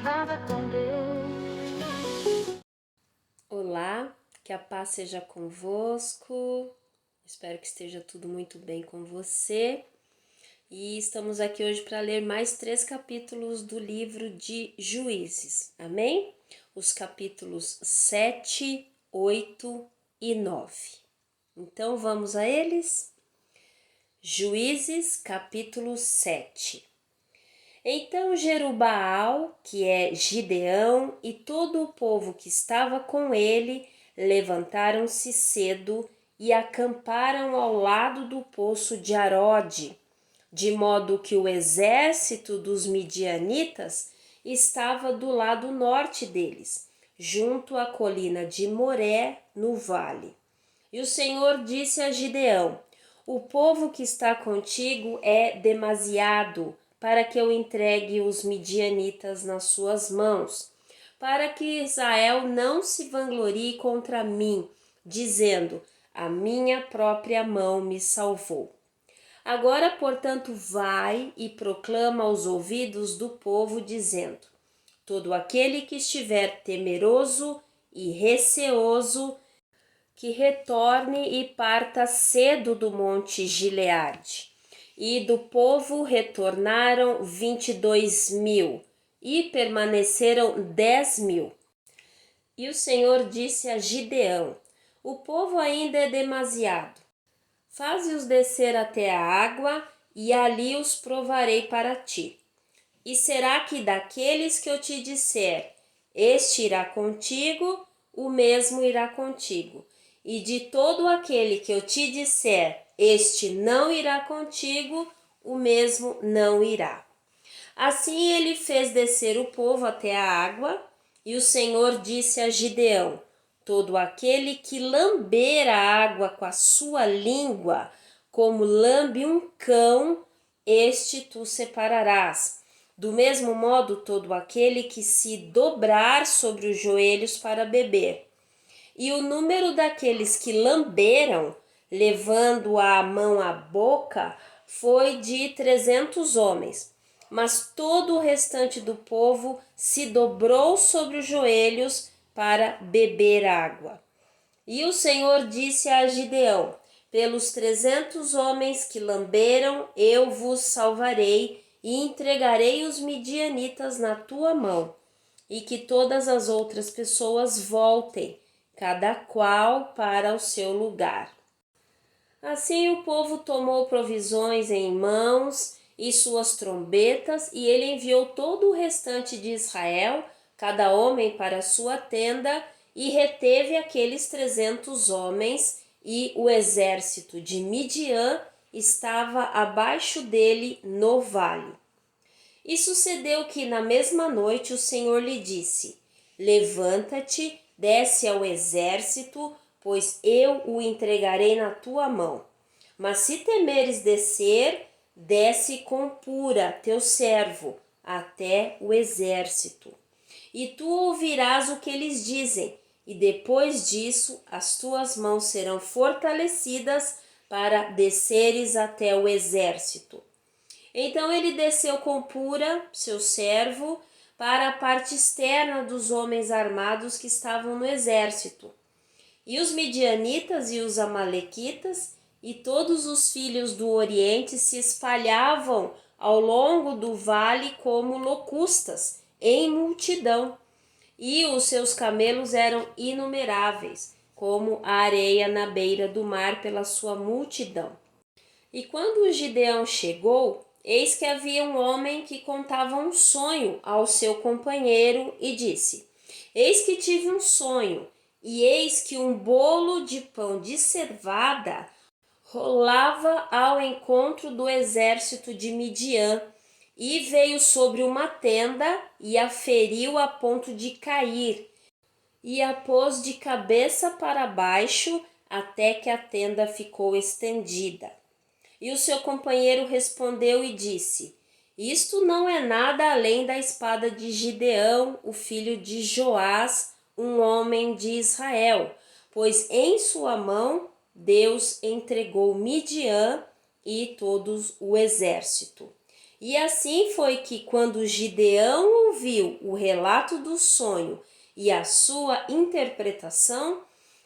Estava com Deus. Olá, que a paz seja convosco. Espero que esteja tudo muito bem com você. E estamos aqui hoje para ler mais 3 capítulos do livro de Juízes. Amém? Os capítulos 7, 8 e 9. Então vamos a eles? Juízes, capítulo 7. Então Jerubaal, que é Gideão, e todo o povo que estava com ele, levantaram-se cedo e acamparam ao lado do poço de Arode, de modo que o exército dos midianitas estava do lado norte deles, junto à colina de Moré, no vale. E o Senhor disse a Gideão: o povo que está contigo é demasiado para que eu entregue os midianitas nas suas mãos, para que Israel não se vanglorie contra mim, dizendo: a minha própria mão me salvou. Agora, portanto, vai e proclama aos ouvidos do povo, dizendo: todo aquele que estiver temeroso e receoso, que retorne e parta cedo do monte Gileade. E do povo retornaram 22.000 e permaneceram 10.000. E o Senhor disse a Gideão: o povo ainda é demasiado. Faze-os descer até a água e ali os provarei para ti. E será que daqueles que eu te disser, este irá contigo, o mesmo irá contigo. E de todo aquele que eu te disser, este não irá contigo, o mesmo não irá. Assim ele fez descer o povo até a água, e o Senhor disse a Gideão: todo aquele que lamber a água com a sua língua, como lambe um cão, este tu separarás. Do mesmo modo, todo aquele que se dobrar sobre os joelhos para beber. E o número daqueles que lamberam, levando a mão à boca, foi de 300 homens. Mas todo o restante do povo se dobrou sobre os joelhos para beber água. E o Senhor disse a Gideão: pelos 300 homens que lamberam, eu vos salvarei e entregarei os midianitas na tua mão, e que todas as outras pessoas voltem, cada qual para o seu lugar. Assim o povo tomou provisões em mãos e suas trombetas, e ele enviou todo o restante de Israel, cada homem para sua tenda, e reteve aqueles 300 homens, e o exército de Midian estava abaixo dele no vale. E sucedeu que na mesma noite o Senhor lhe disse: levanta-te, desce ao exército, pois eu o entregarei na tua mão. Mas se temeres descer, desce com Pura, teu servo, até o exército. E tu ouvirás o que eles dizem, e depois disso as tuas mãos serão fortalecidas para desceres até o exército. Então ele desceu com Pura, seu servo, para a parte externa dos homens armados que estavam no exército. E os midianitas e os amalequitas e todos os filhos do Oriente se espalhavam ao longo do vale como locustas, em multidão. E os seus camelos eram inumeráveis, como a areia na beira do mar pela sua multidão. E quando Gideão chegou, eis que havia um homem que contava um sonho ao seu companheiro e disse: eis que tive um sonho, e eis que um bolo de pão de cevada rolava ao encontro do exército de Midian, e veio sobre uma tenda e a feriu a ponto de cair, e a pôs de cabeça para baixo até que a tenda ficou estendida. E o seu companheiro respondeu e disse: isto não é nada além da espada de Gideão, o filho de Joás, um homem de Israel, pois em sua mão Deus entregou Midian e todo o exército. E assim foi que, quando Gideão ouviu o relato do sonho e a sua interpretação,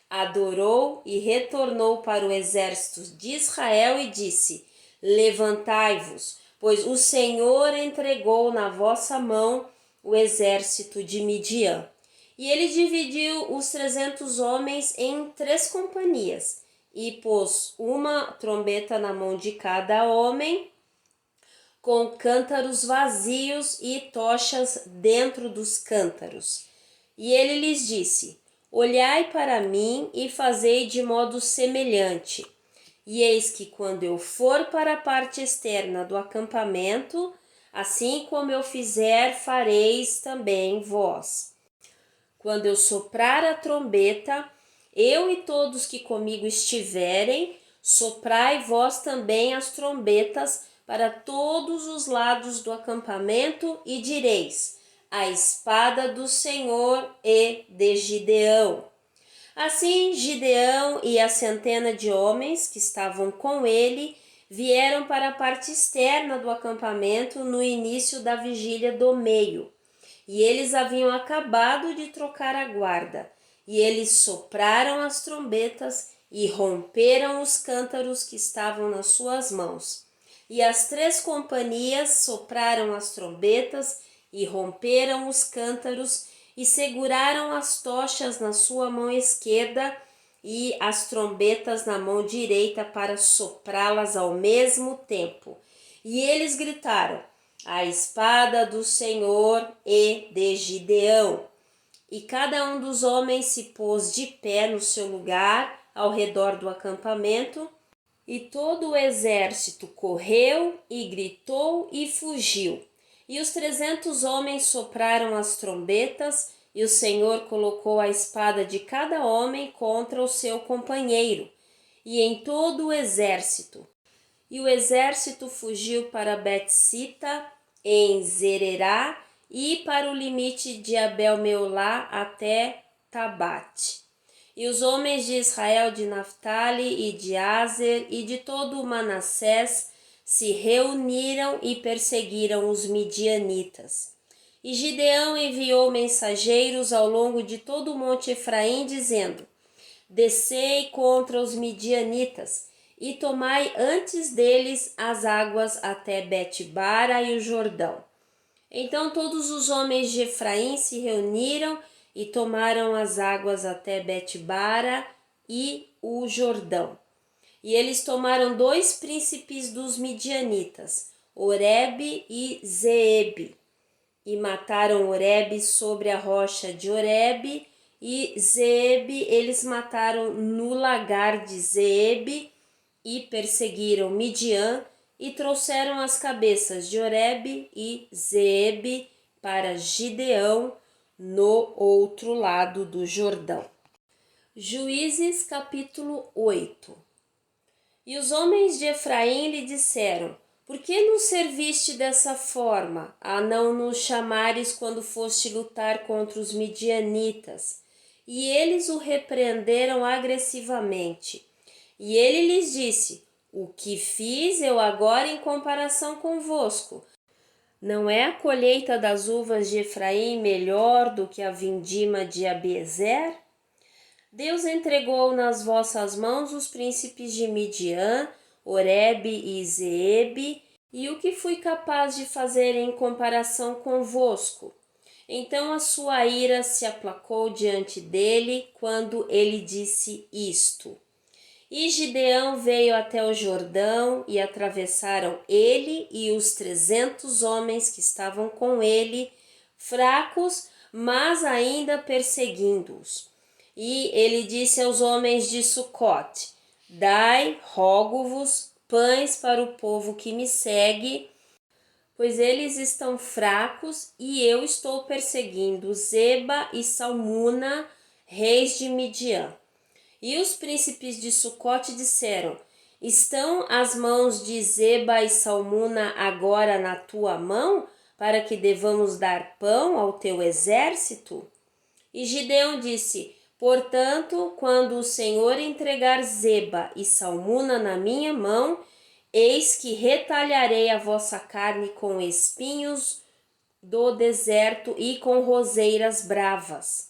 adorou e retornou para o exército de Israel e disse: Levantai-vos, pois o Senhor entregou na vossa mão o exército de Midian. E ele dividiu os 300 homens em 3 companhias e pôs uma trombeta na mão de cada homem, com cântaros vazios e tochas dentro dos cântaros. E ele lhes disse: Olhai para mim e fazei de modo semelhante. E eis que, quando eu for para a parte externa do acampamento, assim como eu fizer, fareis também vós. Quando eu soprar a trombeta, eu e todos que comigo estiverem, soprai vós também as trombetas para todos os lados do acampamento e direis: a espada do Senhor e de Gideão. Assim, Gideão e a centena de homens que estavam com ele vieram para a parte externa do acampamento no início da vigília do meio. E eles haviam acabado de trocar a guarda. E eles sopraram as trombetas e romperam os cântaros que estavam nas suas mãos. E as 3 companhias sopraram as trombetas e romperam os cântaros e seguraram as tochas na sua mão esquerda e as trombetas na mão direita para soprá-las ao mesmo tempo. E eles gritaram: a espada do Senhor e de Gideão. E cada um dos homens se pôs de pé no seu lugar ao redor do acampamento, e todo o exército correu e gritou e fugiu. E os 300 homens sopraram as trombetas, e o Senhor colocou a espada de cada homem contra o seu companheiro, e em todo o exército. E o exército fugiu para Bet-sita, em Zererá, e para o limite de Abel-meolá até Tabate. E os homens de Israel, de Naphtali e de Aser e de todo o Manassés se reuniram e perseguiram os midianitas. E Gideão enviou mensageiros ao longo de todo o monte Efraim, dizendo: Descei contra os midianitas e tomai antes deles as águas até Bet-bara e o Jordão. Então todos os homens de Efraim se reuniram e tomaram as águas até Bet-bara e o Jordão. E eles tomaram 2 príncipes dos midianitas, Oreb e Zeebe, e mataram Oreb sobre a rocha de Oreb, e Zeebe eles mataram no lagar de Zeebe, e perseguiram Midian, e trouxeram as cabeças de Oreb e Zeebe para Gideão, no outro lado do Jordão. Juízes capítulo 8. E os homens de Efraim lhe disseram: Por que nos serviste dessa forma, a não nos chamares quando foste lutar contra os midianitas? E eles o repreenderam agressivamente. E ele lhes disse: O que fiz eu agora em comparação convosco? Não é a colheita das uvas de Efraim melhor do que a vindima de Abiezer? Deus entregou nas vossas mãos os príncipes de Midian, Oreb e Zeebe, e o que fui capaz de fazer em comparação convosco? Então a sua ira se aplacou diante dele quando ele disse isto. E Gideão veio até o Jordão, e atravessaram ele e os 300 homens que estavam com ele, fracos, mas ainda perseguindo-os. E ele disse aos homens de Sucote: Dai, rogo-vos, pães para o povo que me segue, pois eles estão fracos, e eu estou perseguindo Zeba e Salmuna, reis de Midian. E os príncipes de Sucote disseram: Estão as mãos de Zeba e Salmuna agora na tua mão, para que devamos dar pão ao teu exército? E Gideão disse: Portanto, quando o Senhor entregar Zeba e Salmuna na minha mão, eis que retalharei a vossa carne com espinhos do deserto e com roseiras bravas.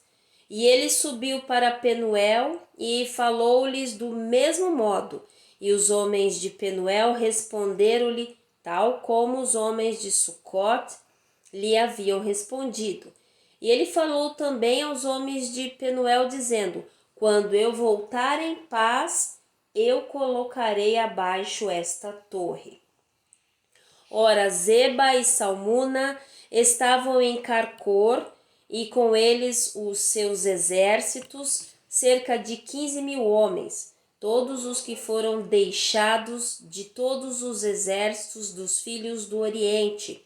E ele subiu para Penuel e falou-lhes do mesmo modo. E os homens de Penuel responderam-lhe tal como os homens de Sucote lhe haviam respondido. E ele falou também aos homens de Penuel, dizendo: quando eu voltar em paz, eu colocarei abaixo esta torre. Ora, Zeba e Salmuna estavam em Carcor, e com eles os seus exércitos, cerca de 15.000 homens, todos os que foram deixados de todos os exércitos dos filhos do Oriente,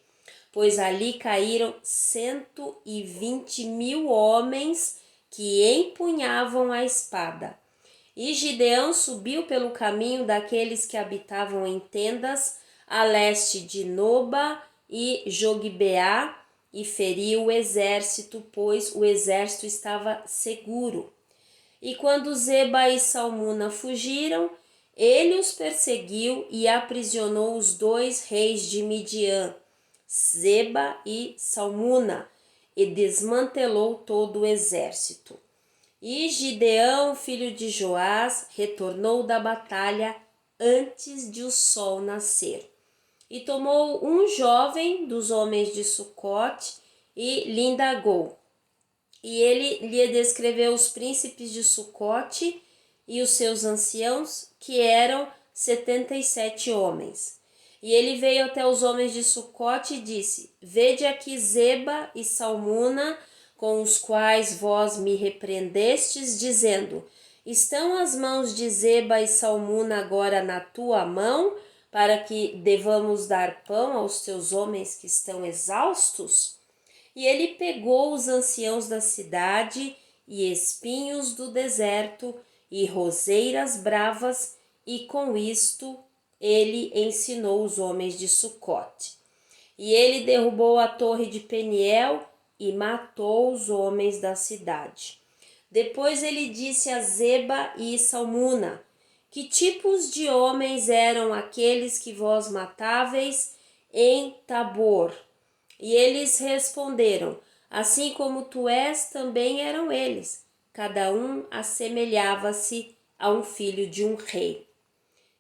pois ali caíram 120.000 homens que empunhavam a espada. E Gideão subiu pelo caminho daqueles que habitavam em tendas, a leste de Noba e Jogbeá, e feriu o exército, pois o exército estava seguro. E quando Zeba e Salmuna fugiram, ele os perseguiu e aprisionou os 2 reis de Midian, Zeba e Salmuna, e desmantelou todo o exército. E Gideão, filho de Joás, retornou da batalha antes de o sol nascer. E tomou um jovem dos homens de Sucote e lhe indagou. E ele lhe descreveu os príncipes de Sucote e os seus anciãos, que eram 77 homens. E ele veio até os homens de Sucote e disse: vede aqui Zeba e Salmuna, com os quais vós me repreendestes, dizendo: estão as mãos de Zeba e Salmuna agora na tua mão, para que devamos dar pão aos teus homens que estão exaustos? E ele pegou os anciãos da cidade, e espinhos do deserto, e roseiras bravas, e com isto ele ensinou os homens de Sucote. E ele derrubou a torre de Peniel e matou os homens da cidade. Depois ele disse a Zeba e Salmuna: que tipos de homens eram aqueles que vós matáveis em Tabor? E eles responderam: assim como tu és, também eram eles. Cada um assemelhava-se a um filho de um rei.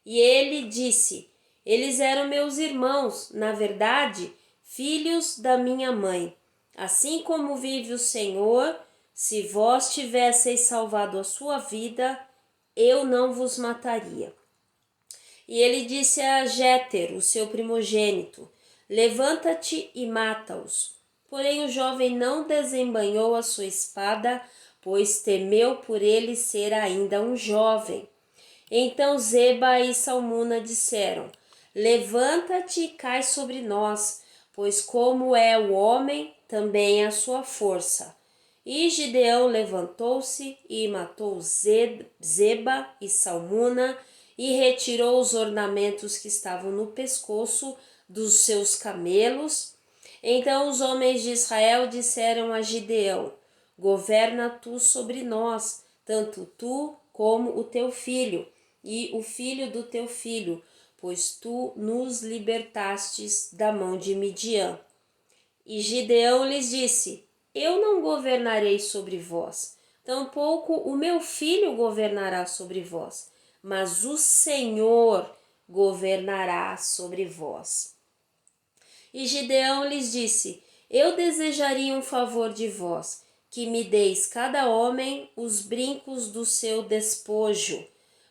E ele disse: eles eram meus irmãos, na verdade, filhos da minha mãe. Assim como vive o Senhor, se vós tivesseis salvado a sua vida, eu não vos mataria. E ele disse a Jéter, o seu primogênito: levanta-te e mata-os. Porém o jovem não desembainhou a sua espada, pois temeu por ele ser ainda um jovem. Então Zeba e Salmuna disseram: levanta-te e cai sobre nós, pois como é o homem, também é a sua força. E Gideão levantou-se e matou Zeba e Salmuna, e retirou os ornamentos que estavam no pescoço dos seus camelos. Então os homens de Israel disseram a Gideão: governa tu sobre nós, tanto tu como o teu filho, e o filho do teu filho, pois tu nos libertastes da mão de Midian. E Gideão lhes disse: eu não governarei sobre vós, tampouco o meu filho governará sobre vós, mas o Senhor governará sobre vós. E Gideão lhes disse: eu desejaria um favor de vós, que me deis cada homem os brincos do seu despojo,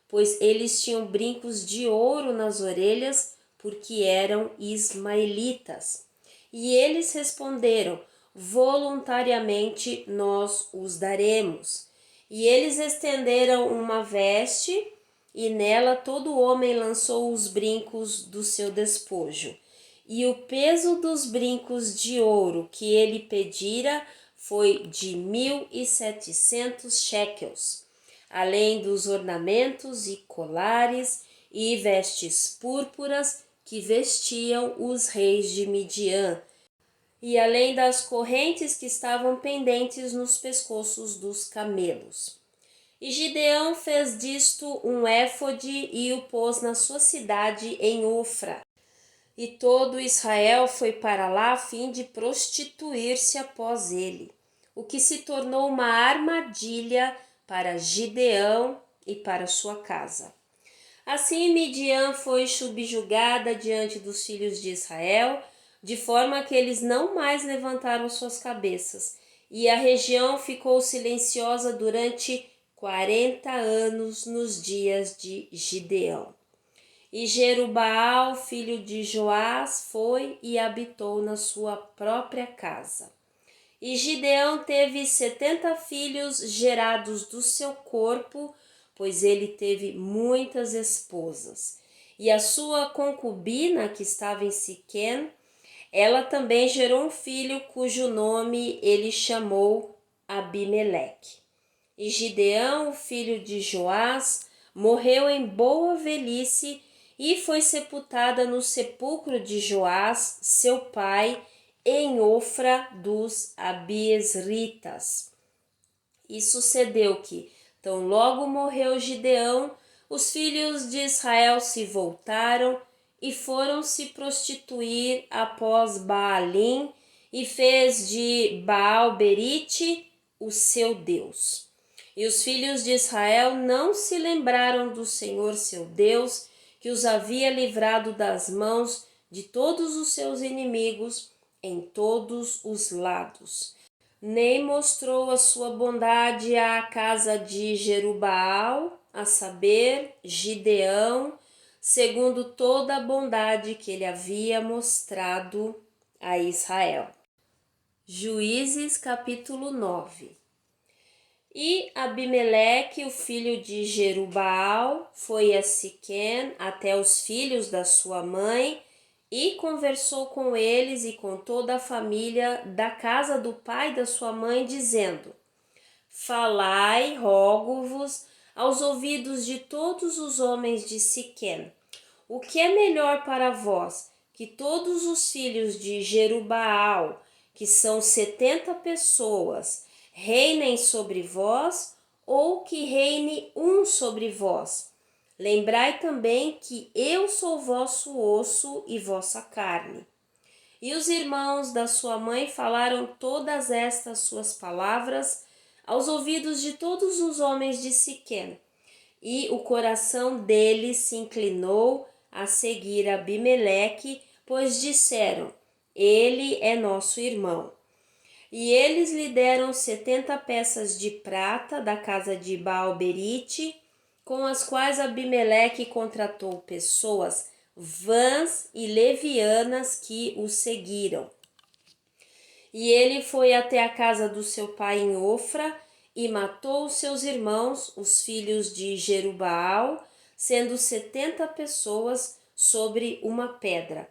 pois eles tinham brincos de ouro nas orelhas, porque eram ismaelitas. E eles responderam: voluntariamente nós os daremos. E eles estenderam uma veste, e nela todo homem lançou os brincos do seu despojo. E o peso dos brincos de ouro que ele pedira foi de 1.700 shekels, além dos ornamentos e colares e vestes púrpuras que vestiam os reis de Midian, e além das correntes que estavam pendentes nos pescoços dos camelos. E Gideão fez disto um éfode e o pôs na sua cidade em Ofra. E todo Israel foi para lá a fim de prostituir-se após ele, o que se tornou uma armadilha para Gideão e para sua casa. Assim Midian foi subjugada diante dos filhos de Israel, de forma que eles não mais levantaram suas cabeças, e a região ficou silenciosa durante 40 anos nos dias de Gideão. E Jerubaal, filho de Joás, foi e habitou na sua própria casa. E Gideão teve 70 filhos gerados do seu corpo, pois ele teve muitas esposas. E a sua concubina, que estava em Siquém, ela também gerou um filho cujo nome ele chamou Abimeleque. E Gideão, filho de Joás, morreu em boa velhice e foi sepultada no sepulcro de Joás, seu pai, em Ofra dos Abiesritas. E sucedeu que, tão logo morreu Gideão, os filhos de Israel se voltaram e foram se prostituir após Baalim, e fez de Baal-berite o seu Deus. E os filhos de Israel não se lembraram do Senhor seu Deus, que os havia livrado das mãos de todos os seus inimigos em todos os lados. Nem mostrou a sua bondade à casa de Jerubaal, a saber, Gideão, segundo toda a bondade que ele havia mostrado a Israel. Juízes capítulo 9. E Abimeleque, o filho de Jerubaal, foi a Siquém até os filhos da sua mãe e conversou com eles e com toda a família da casa do pai da sua mãe, dizendo: Falai, rogo-vos, aos ouvidos de todos os homens de Siquém, o que é melhor para vós, que todos os filhos de Jerubaal, que são 70 pessoas, reinem sobre vós, ou que reine um sobre vós? Lembrai também que eu sou vosso osso e vossa carne. E os irmãos da sua mãe falaram todas estas suas palavras aos ouvidos de todos os homens de Siquém, e o coração deles se inclinou a seguir Abimeleque, pois disseram: ele é nosso irmão. E eles lhe deram 70 peças de prata da casa de Baal-berite, com as quais Abimeleque contratou pessoas vãs e levianas que o seguiram. E ele foi até a casa do seu pai em Ofra e matou os seus irmãos, os filhos de Jerubaal, sendo 70 pessoas sobre uma pedra.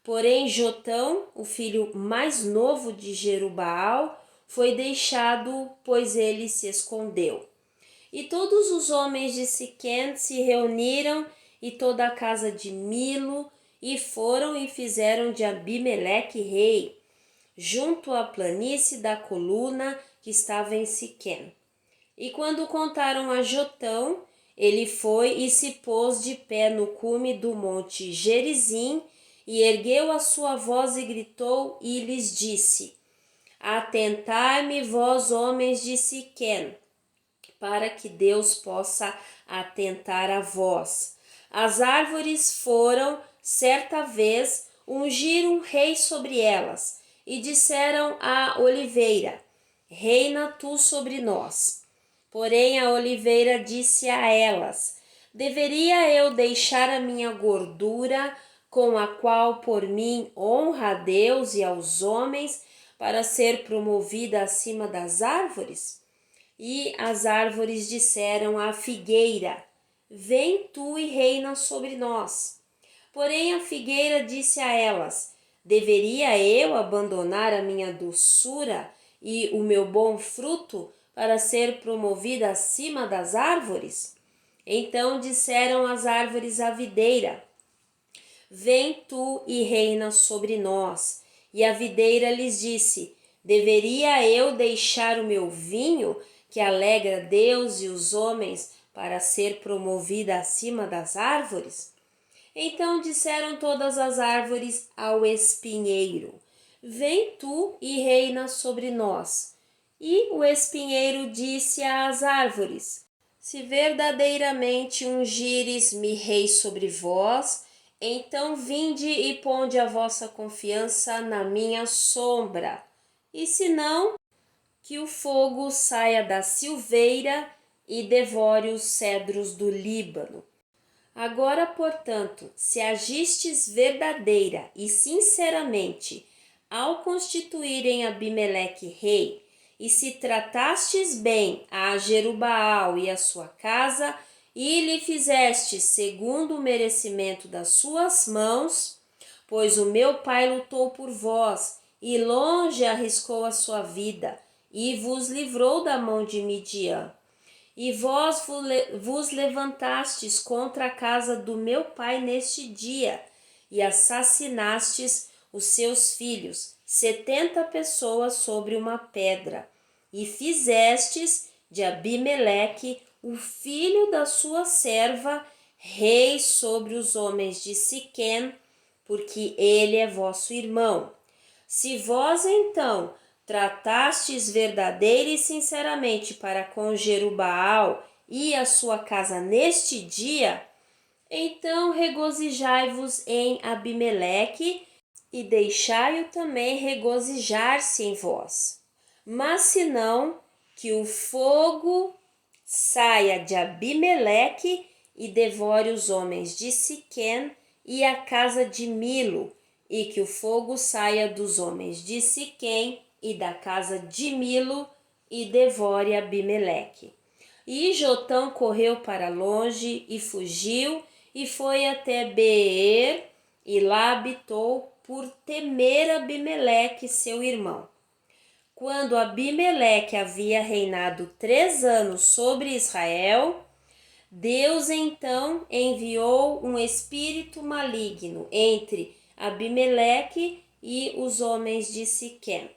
Porém, Jotão, o filho mais novo de Jerubaal, foi deixado, pois ele se escondeu. E todos os homens de Siquém se reuniram, e toda a casa de Milo, e foram e fizeram de Abimeleque rei, junto à planície da coluna que estava em Siquém. E quando contaram a Jotão, ele foi e se pôs de pé no cume do monte Gerizim, e ergueu a sua voz e gritou e lhes disse: Atentai-me, vós homens de Siquém, para que Deus possa atentar a vós. As árvores foram, certa vez, ungir um rei sobre elas, e disseram à oliveira: Reina tu sobre nós. Porém a oliveira disse a elas: Deveria eu deixar a minha gordura, com a qual por mim honra a Deus e aos homens, para ser promovida acima das árvores? E as árvores disseram à figueira: Vem tu e reina sobre nós. Porém a figueira disse a elas: Deveria eu abandonar a minha doçura e o meu bom fruto para ser promovida acima das árvores? Então disseram as árvores à videira: Vem tu e reina sobre nós. E a videira lhes disse: Deveria eu deixar o meu vinho, que alegra Deus e os homens para ser promovida acima das árvores? Então disseram todas as árvores ao espinheiro: Vem tu e reina sobre nós. E o espinheiro disse às árvores: Se verdadeiramente ungires-me rei sobre vós, então vinde e ponde a vossa confiança na minha sombra. E se não, que o fogo saia da silveira e devore os cedros do Líbano. Agora, portanto, se agistes verdadeira e sinceramente ao constituírem Abimeleque rei, e se tratastes bem a Jerubaal e a sua casa, e lhe fizestes segundo o merecimento das suas mãos, pois o meu pai lutou por vós, e longe arriscou a sua vida, e vos livrou da mão de Midian. E vós vos levantastes contra a casa do meu pai neste dia, e assassinastes os seus filhos, 70 pessoas sobre uma pedra, e fizestes de Abimeleque, o filho da sua serva, rei sobre os homens de Siquém, porque ele é vosso irmão. Se vós então tratastes verdadeira e sinceramente para com Jerubaal e a sua casa neste dia, então regozijai-vos em Abimeleque e deixai-o também regozijar-se em vós. Mas se não, que o fogo saia de Abimeleque e devore os homens de Siquém e a casa de Milo, e que o fogo saia dos homens de Siquém e da casa de Milo e devore Abimeleque. E Jotão correu para longe e fugiu e foi até Beer e lá habitou por temer Abimeleque, seu irmão. Quando Abimeleque havia reinado 3 anos sobre Israel, Deus então enviou um espírito maligno entre Abimeleque e os homens de Siquém.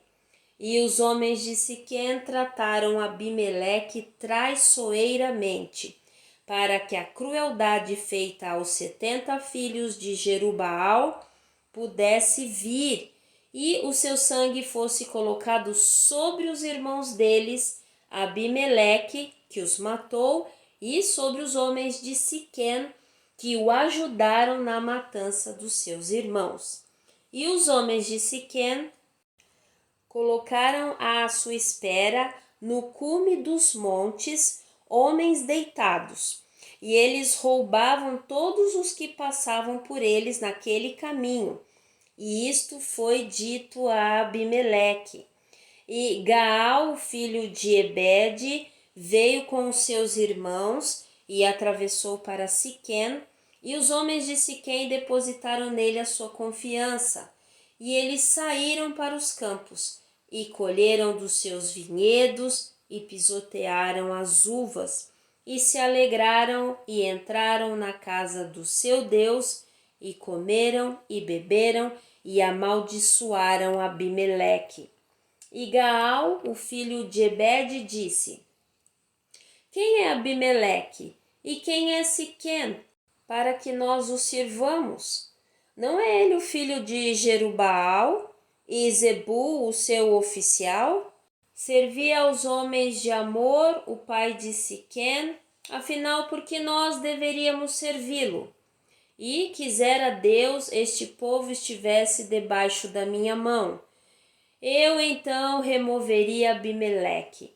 E os homens de Siquém trataram Abimeleque traiçoeiramente, para que a crueldade feita aos 70 filhos de Jerubaal pudesse vir e o seu sangue fosse colocado sobre os irmãos deles, Abimeleque, que os matou, e sobre os homens de Siquém, que o ajudaram na matança dos seus irmãos. E os homens de Siquém colocaram à sua espera no cume dos montes homens deitados, e eles roubavam todos os que passavam por eles naquele caminho. E isto foi dito a Abimeleque. E Gaal, filho de Ebede, veio com os seus irmãos e atravessou para Siquém, e os homens de Siquém depositaram nele a sua confiança. E eles saíram para os campos, e colheram dos seus vinhedos, e pisotearam as uvas, e se alegraram, e entraram na casa do seu Deus, e comeram e beberam, e amaldiçoaram Abimeleque. E Gaal, o filho de Ebede, disse: Quem é Abimeleque? E quem é Siquém, para que nós o sirvamos? Não é ele o filho de Jerubaal, e Zebul, o seu oficial? Servia aos homens de Amor, o pai de Siquém, afinal, porque nós deveríamos servi-lo? E quisera Deus este povo estivesse debaixo da minha mão. Eu então removeria Abimeleque.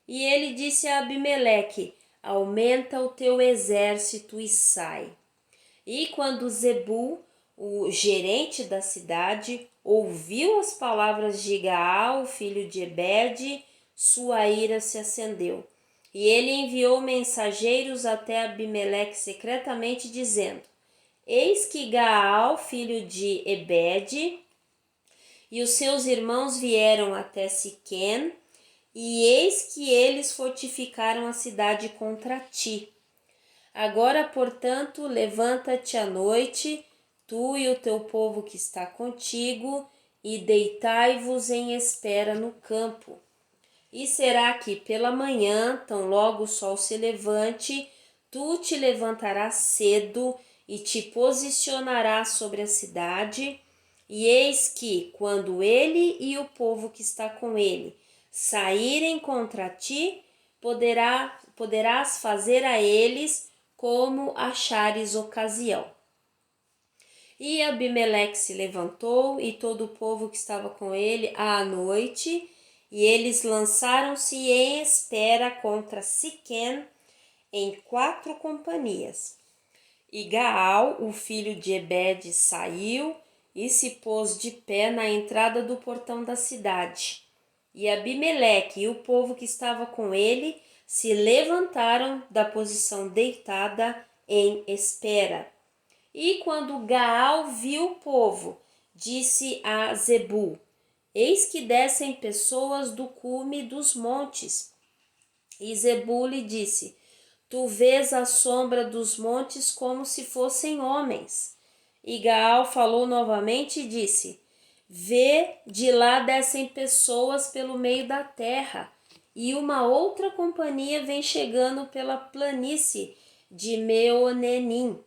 E ele disse a Abimeleque: Aumenta o teu exército e sai. E quando Zebul, o gerente da cidade, ouviu as palavras de Gaal, filho de Ebede, sua ira se acendeu. E ele enviou mensageiros até Abimeleque secretamente, dizendo: Eis que Gaal, filho de Ebede, e os seus irmãos vieram até Siquém, e eis que eles fortificaram a cidade contra ti. Agora, portanto, levanta-te à noite, tu e o teu povo que está contigo, e deitai-vos em espera no campo. E será que pela manhã, tão logo o sol se levante, tu te levantarás cedo e te posicionarás sobre a cidade, e eis que, quando ele e o povo que está com ele saírem contra ti, poderás fazer a eles como achares ocasião. E Abimeleque se levantou e todo o povo que estava com ele à noite, e eles lançaram-se em espera contra Siquém em 4 companhias. E Gaal, o filho de Ebede, saiu e se pôs de pé na entrada do portão da cidade. E Abimeleque e o povo que estava com ele se levantaram da posição deitada em espera. E quando Gaal viu o povo, disse a Zebul: Eis que descem pessoas do cume dos montes. E Zebul lhe disse: Tu vês a sombra dos montes como se fossem homens. E Gaal falou novamente e disse: Vê, de lá descem pessoas pelo meio da terra, e uma outra companhia vem chegando pela planície de Meonenim.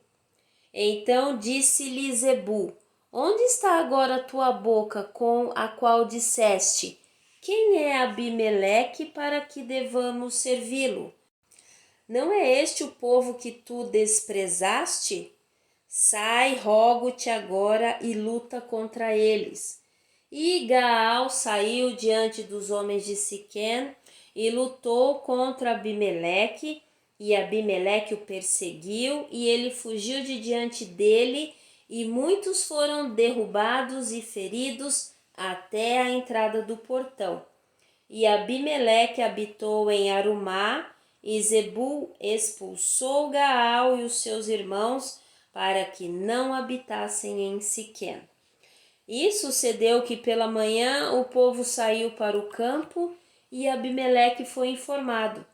Então disse-lhe Zebul: Onde está agora a tua boca com a qual disseste: Quem é Abimeleque para que devamos servi-lo? Não é este o povo que tu desprezaste? Sai, rogo-te agora e luta contra eles. E Gaal saiu diante dos homens de Siquém e lutou contra Abimeleque, e Abimeleque o perseguiu, e ele fugiu de diante dele, e muitos foram derrubados e feridos até a entrada do portão. E Abimeleque habitou em Arumá, e Zebul expulsou Gaal e os seus irmãos para que não habitassem em Siquém. E sucedeu que pela manhã o povo saiu para o campo e Abimeleque foi informado.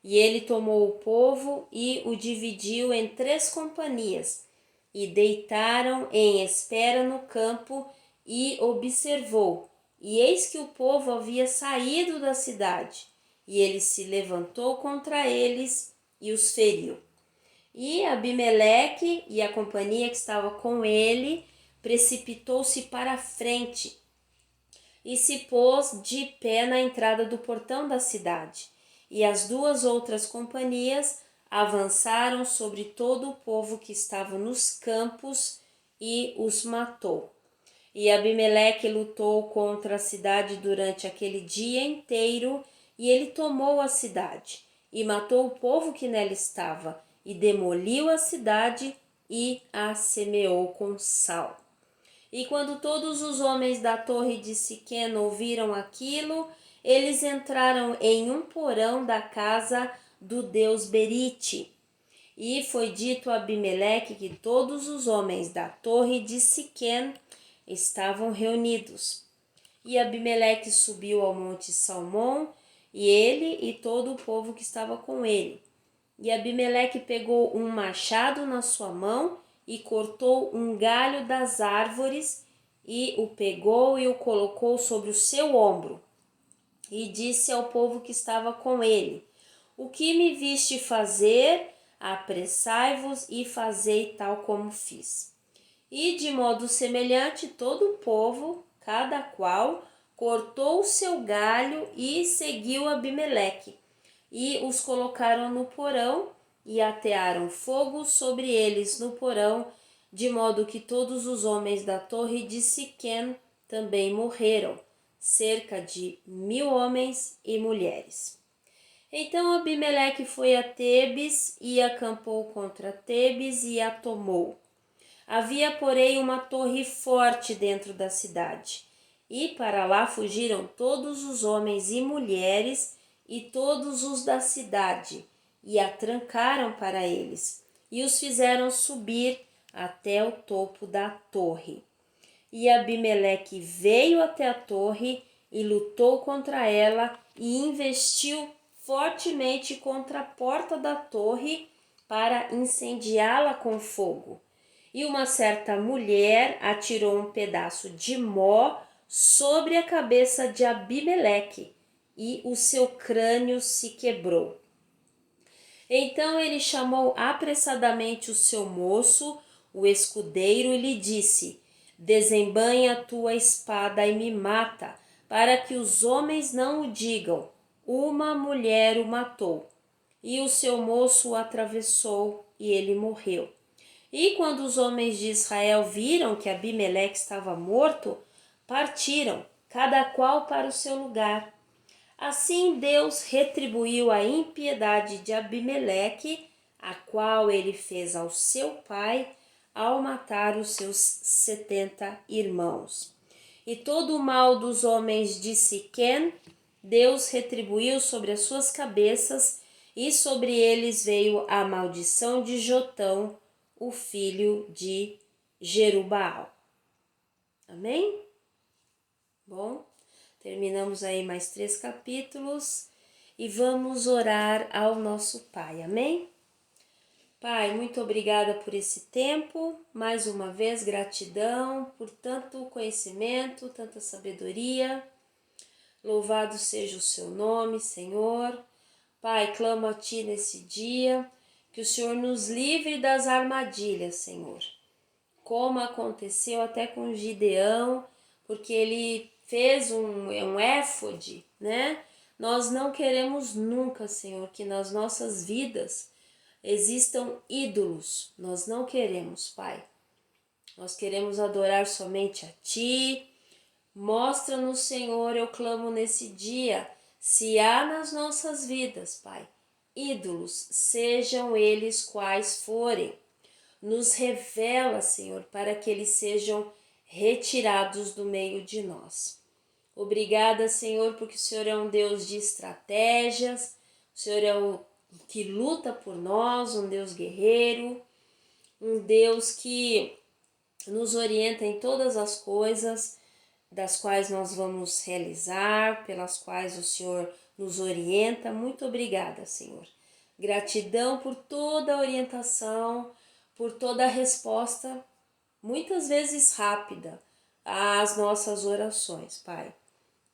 E ele tomou o povo e o dividiu em 3 companhias, e deitaram em espera no campo e observou. E eis que o povo havia saído da cidade, e ele se levantou contra eles e os feriu. E Abimeleque e a companhia que estava com ele precipitou-se para a frente e se pôs de pé na entrada do portão da cidade. E as 2 outras companhias avançaram sobre todo o povo que estava nos campos e os matou. E Abimeleque lutou contra a cidade durante aquele dia inteiro, e ele tomou a cidade, e matou o povo que nela estava, e demoliu a cidade, e a semeou com sal. E quando todos os homens da torre de Siquém ouviram aquilo, eles entraram em um porão da casa do deus Berite. E foi dito a Abimeleque que todos os homens da torre de Siquém estavam reunidos. E Abimeleque subiu ao monte Salmão, e ele e todo o povo que estava com ele. E Abimeleque pegou um machado na sua mão e cortou um galho das árvores, e o pegou e o colocou sobre o seu ombro. E disse ao povo que estava com ele: O que me viste fazer? Apressai-vos e fazei tal como fiz. E de modo semelhante todo o povo, cada qual, cortou o seu galho e seguiu Abimeleque. E os colocaram no porão e atearam fogo sobre eles no porão, de modo que todos os homens da torre de Siquém também morreram, cerca de 1000 homens e mulheres. Então Abimeleque foi a Tebes e acampou contra Tebes e a tomou. Havia, porém, uma torre forte dentro da cidade, e para lá fugiram todos os homens e mulheres e todos os da cidade, e a trancaram para eles, e os fizeram subir até o topo da torre. E Abimeleque veio até a torre e lutou contra ela e investiu fortemente contra a porta da torre para incendiá-la com fogo. E uma certa mulher atirou um pedaço de mó sobre a cabeça de Abimeleque, e o seu crânio se quebrou. Então ele chamou apressadamente o seu moço, o escudeiro, e lhe disse: desembanha a tua espada e me mata, para que os homens não o digam, uma mulher o matou. E o seu moço o atravessou e ele morreu. E quando os homens de Israel viram que Abimeleque estava morto, partiram, cada qual para o seu lugar. Assim Deus retribuiu a impiedade de Abimeleque, a qual ele fez ao seu pai, ao matar os seus 70 irmãos. E todo o mal dos homens de Siquém, Deus retribuiu sobre as suas cabeças, e sobre eles veio a maldição de Jotão, o filho de Jerubaal. Amém? Bom, terminamos aí mais 3 capítulos e vamos orar ao nosso Pai. Amém? Pai, muito obrigada por esse tempo, mais uma vez gratidão por tanto conhecimento, tanta sabedoria. Louvado seja o seu nome, Senhor. Pai, clamo a Ti nesse dia, que o Senhor nos livre das armadilhas, Senhor. Como aconteceu até com Gideão, porque ele fez um éfode, né? Nós não queremos nunca, Senhor, que nas nossas vidas existam ídolos. Nós não queremos, Pai. Nós queremos adorar somente a Ti. Mostra-nos, Senhor, eu clamo nesse dia, se há nas nossas vidas, Pai, ídolos, sejam eles quais forem. Nos revela, Senhor, para que eles sejam retirados do meio de nós. Obrigada, Senhor, porque o Senhor é um Deus de estratégias, o Senhor é o que luta por nós, um Deus guerreiro, um Deus que nos orienta em todas as coisas, das quais nós vamos realizar, pelas quais o Senhor nos orienta. Muito obrigada, Senhor. Gratidão por toda a orientação, por toda a resposta, muitas vezes rápida, às nossas orações, Pai.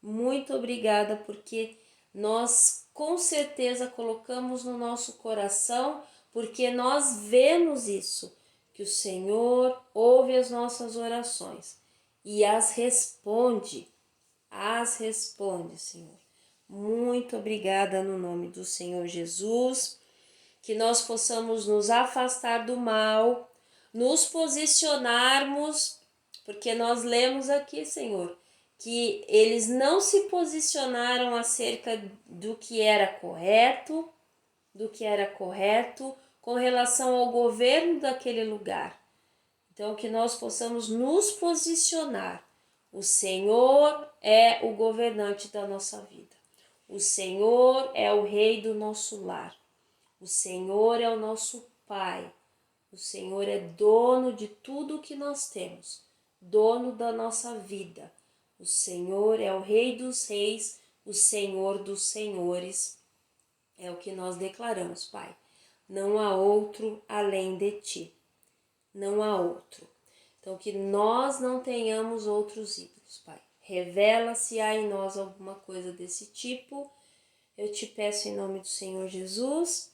Muito obrigada, porque nós com certeza colocamos no nosso coração, porque nós vemos isso, que o Senhor ouve as nossas orações e as responde, Senhor. Muito obrigada no nome do Senhor Jesus, que nós possamos nos afastar do mal, nos posicionarmos, porque nós lemos aqui, Senhor, que eles não se posicionaram acerca do que era correto, com relação ao governo daquele lugar. Então, que nós possamos nos posicionar. O Senhor é o governante da nossa vida. O Senhor é o rei do nosso lar. O Senhor é o nosso Pai. O Senhor é dono de tudo o que nós temos, dono da nossa vida. O Senhor é o Rei dos Reis, o Senhor dos Senhores. É o que nós declaramos, Pai. Não há outro além de Ti. Não há outro. Então, que nós não tenhamos outros ídolos, Pai. Revela se há em nós alguma coisa desse tipo. Eu te peço em nome do Senhor Jesus.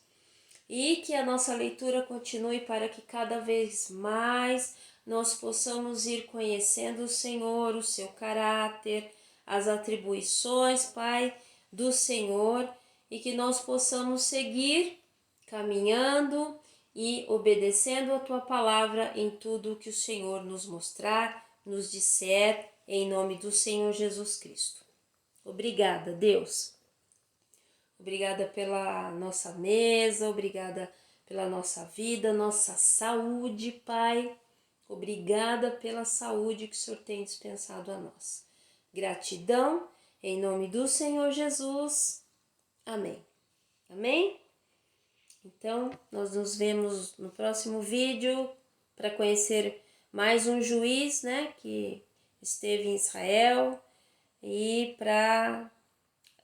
E que a nossa leitura continue para que cada vez mais nós possamos ir conhecendo o Senhor, o seu caráter, as atribuições, Pai, do Senhor, e que nós possamos seguir caminhando e obedecendo a Tua palavra em tudo o que o Senhor nos mostrar, nos disser, em nome do Senhor Jesus Cristo. Obrigada, Deus. Obrigada pela nossa mesa, obrigada pela nossa vida, nossa saúde, Pai. Obrigada pela saúde que o Senhor tem dispensado a nós. Gratidão, em nome do Senhor Jesus. Amém. Amém? Então, nós nos vemos no próximo vídeo para conhecer mais um juiz, né, que esteve em Israel e para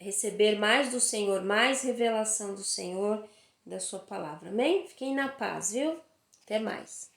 receber mais do Senhor, mais revelação do Senhor, da sua palavra. Amém? Fiquem na paz, viu? Até mais.